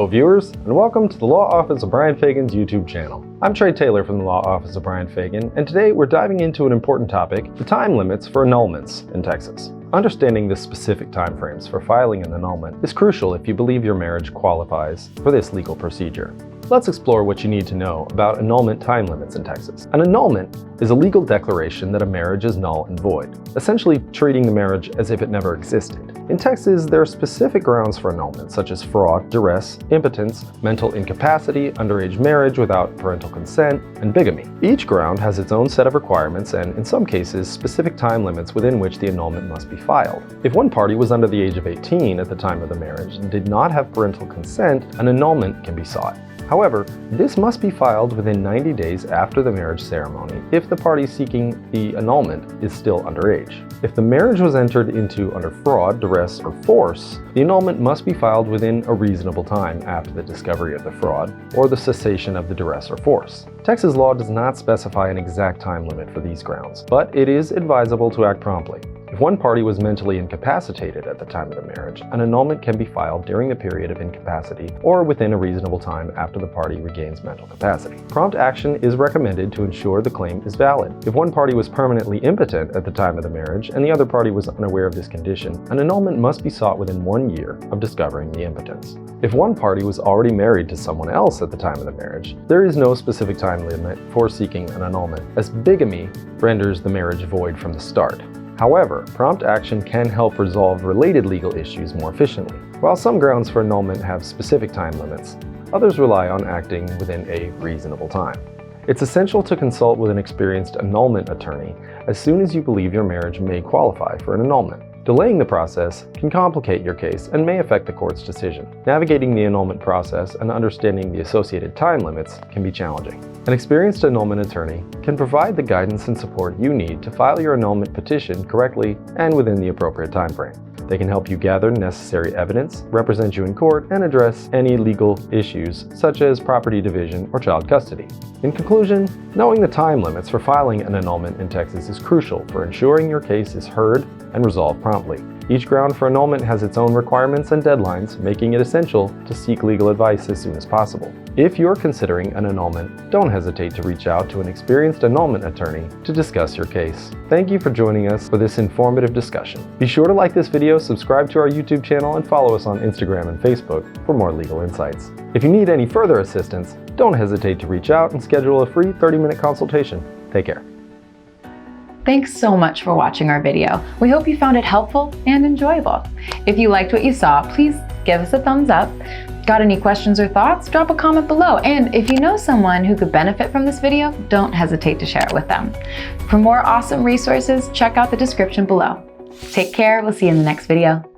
Hello viewers, and welcome to the Law Office of Bryan Fagan's YouTube channel. I'm Trey Taylor from the Law Office of Bryan Fagan, and today we're diving into an important topic, the time limits for annulments in Texas. Understanding the specific timeframes for filing an annulment is crucial if you believe your marriage qualifies for this legal procedure. Let's explore what you need to know about annulment time limits in Texas. An annulment is a legal declaration that a marriage is null and void, essentially treating the marriage as if it never existed. In Texas, there are specific grounds for annulment, such as fraud, duress, impotence, mental incapacity, underage marriage without parental consent, and bigamy. Each ground has its own set of requirements and, in some cases, specific time limits within which the annulment must be filed. If one party was under the age of 18 at the time of the marriage and did not have parental consent, an annulment can be sought. However, this must be filed within 90 days after the marriage ceremony if the party seeking the annulment is still underage. If the marriage was entered into under fraud, duress, or force, the annulment must be filed within a reasonable time after the discovery of the fraud or the cessation of the duress or force. Texas law does not specify an exact time limit for these grounds, but it is advisable to act promptly. If one party was mentally incapacitated at the time of the marriage, an annulment can be filed during the period of incapacity or within a reasonable time after the party regains mental capacity. Prompt action is recommended to ensure the claim is valid. If one party was permanently impotent at the time of the marriage and the other party was unaware of this condition, an annulment must be sought within 1 year of discovering the impotence. If one party was already married to someone else at the time of the marriage, there is no specific time limit for seeking an annulment, as bigamy renders the marriage void from the start. However, prompt action can help resolve related legal issues more efficiently. While some grounds for annulment have specific time limits, others rely on acting within a reasonable time. It's essential to consult with an experienced annulment attorney as soon as you believe your marriage may qualify for an annulment. Delaying the process can complicate your case and may affect the court's decision. Navigating the annulment process and understanding the associated time limits can be challenging. An experienced annulment attorney can provide the guidance and support you need to file your annulment petition correctly and within the appropriate time frame. They can help you gather necessary evidence, represent you in court, and address any legal issues such as property division or child custody. In conclusion, knowing the time limits for filing an annulment in Texas is crucial for ensuring your case is heard and resolved promptly. Each ground for annulment has its own requirements and deadlines, making it essential to seek legal advice as soon as possible. If you're considering an annulment, don't hesitate to reach out to an experienced annulment attorney to discuss your case. Thank you for joining us for this informative discussion. Be sure to like this video, subscribe to our YouTube channel, and follow us on Instagram and Facebook for more legal insights. If you need any further assistance, don't hesitate to reach out and schedule a free 30-minute consultation. Take care. Thanks so much for watching our video. We hope you found it helpful and enjoyable. If you liked what you saw, please give us a thumbs up. Got any questions or thoughts? Drop a comment below. And if you know someone who could benefit from this video, don't hesitate to share it with them. For more awesome resources, check out the description below. Take care. We'll see you in the next video.